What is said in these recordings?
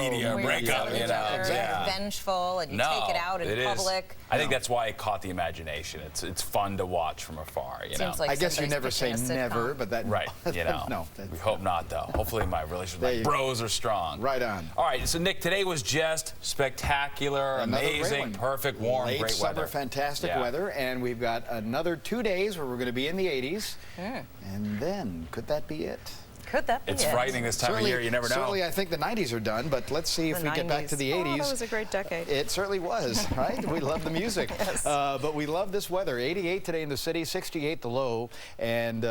media breakup, you know. Exactly. Vengeful, and you take it out in public. I think that's why it caught the imagination. It's fun to watch from afar, you know. Seems like I guess you never say never, but that... Right, you know. No. We hope not, though. Hopefully my relations with my bros are strong. Right on. All right, so Nick, today was just spectacular, amazing, perfect, warm, great weather. Late summer, fantastic weather, and we've got another 2 days where we're going to be in the 80s. And then, could that be it? Could that be It's frightening this time of year. You never know. Certainly, I think the 90s are done, but let's see if we get back to the 80s. That was a great decade. It certainly was, right? We love the music. Yes. But we love this weather. 88 today in the city, 68 the low, and...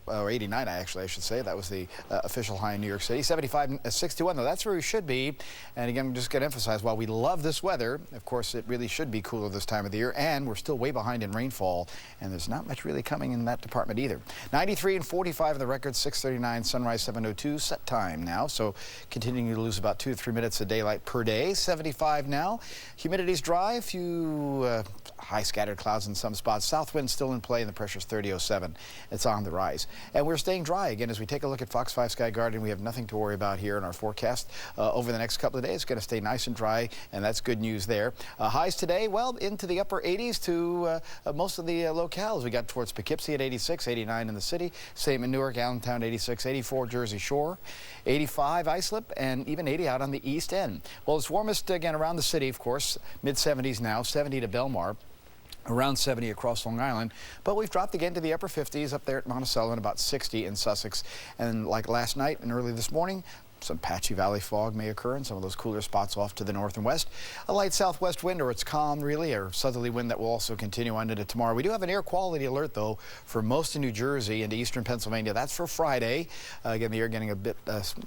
or 89, actually, I should say. That was the official high in New York City. 75, 61, though. That's where we should be. And again, I'm just going to emphasize, while we love this weather, of course, it really should be cooler this time of the year. And we're still way behind in rainfall. And there's not much really coming in that department either. 93 and 45 in the record, 6:39, sunrise 7:02, set time now. So continuing to lose about 2 to 3 minutes of daylight per day. 75 now. Humidity's dry. A few high scattered clouds in some spots. South wind still in play, and the pressure's 30.07. It's on the rise. And we're staying dry. Again, as we take a look at Fox 5 Sky Garden, we have nothing to worry about here in our forecast. Over the next couple of days, it's going to stay nice and dry, and that's good news there. Highs today, well, into the upper 80s to most of the locales. We got towards Poughkeepsie at 86, 89 in the city. Same in Newark, Allentown, 86, 84 Jersey Shore, 85 Islip, and even 80 out on the east end. Well, it's warmest again around the city, of course. Mid-70s now, 70 to Belmar. Around 70 across Long Island, but we've dropped again to the upper 50s up there at Monticello and about 60 in Sussex. And like last night and early this morning, some patchy valley fog may occur in some of those cooler spots off to the north and west. A light southwest wind, or it's calm really, or southerly wind that will also continue on into tomorrow. We do have an air quality alert, though, for most of New Jersey into eastern Pennsylvania. That's for Friday. Again, the air getting a bit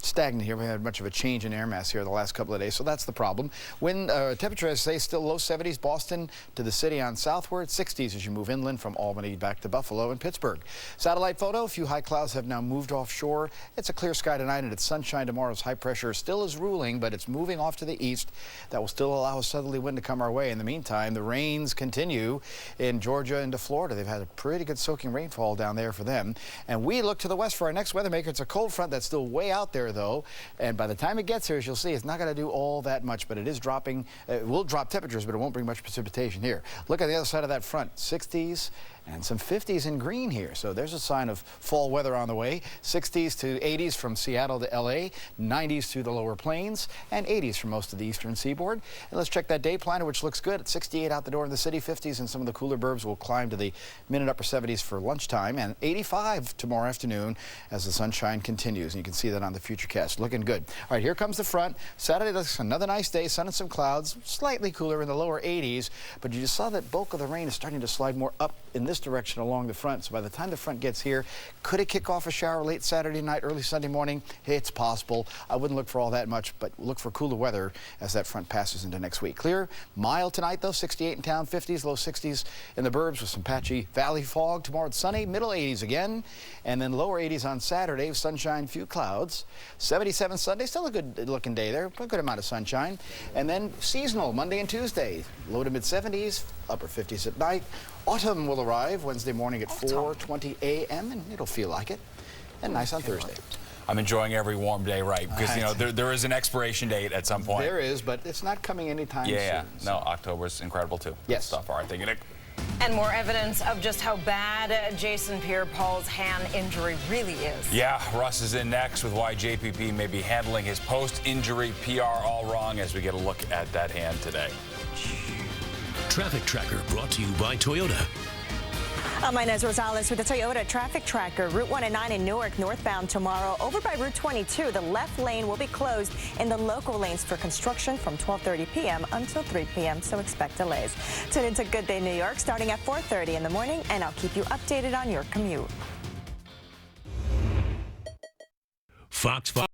stagnant here. We haven't had much of a change in air mass here the last couple of days, so that's the problem. Wind temperature, as I say, still low 70s. Boston to the city on southward, 60s as you move inland from Albany back to Buffalo and Pittsburgh. Satellite photo, a few high clouds have now moved offshore. It's a clear sky tonight, and it's sunshine tomorrow. High pressure still is ruling, but it's moving off to the east. That will still allow a southerly wind to come our way. In the meantime, the rains continue in Georgia into Florida. They've had a pretty good soaking rainfall down there for them. And we look to the west for our next weather maker. It's a cold front that's still way out there, though. And by the time it gets here, as you'll see, it's not going to do all that much, but it is dropping. It will drop temperatures, but it won't bring much precipitation here. Look at the other side of that front, 60s. And some 50s in green here. So there's a sign of fall weather on the way. 60s to 80s from Seattle to LA, 90s through the lower plains, and 80s for most of the eastern seaboard. And let's check that day planner, which looks good at 68 out the door in the city. 50s and some of the cooler burbs will climb to the mid and upper 70s for lunchtime, and 85 tomorrow afternoon as the sunshine continues. And you can see that on the Futurecast. Looking good. All right, here comes the front. Saturday looks another nice day. Sun and some clouds, slightly cooler in the lower 80s. But you just saw that bulk of the rain is starting to slide more up in this direction along the front. So by the time the front gets here, could it kick off a shower late Saturday night, early Sunday morning? It's possible. I wouldn't look for all that much, but look for cooler weather as that front passes into next week. Clear, mild tonight though, 68 in town, 50s, low 60s in the burbs with some patchy valley fog. Tomorrow it's sunny, middle 80s again, and then lower 80s on Saturday with sunshine, few clouds. 77 Sunday, still a good looking day there, a good amount of sunshine. And then seasonal, Monday and Tuesday, low to mid 70s, upper 50s at night. Autumn will arrive Wednesday morning at 4:20 a.m. and it'll feel like it. And nice on Thursday. I'm enjoying every warm day, right? Because, you know, there is an expiration date at some point. There is, but it's not coming anytime soon. Yeah, so. No, October's incredible, too. Yes. Stuff. All right, thank you, Nick. And more evidence of just how bad Jason Pierre-Paul's hand injury really is. Yeah, Russ is in next with why JPP may be handling his post-injury PR all wrong as we get a look at that hand today. Traffic Tracker brought to you by Toyota. I'm Inez Rosales with the Toyota Traffic Tracker. Route 109 in Newark northbound tomorrow. Over by Route 22, the left lane will be closed in the local lanes for construction from 12:30 p.m. until 3 p.m., so expect delays. Tune into Good Day New York starting at 4:30 in the morning, and I'll keep you updated on your commute. Fox 5.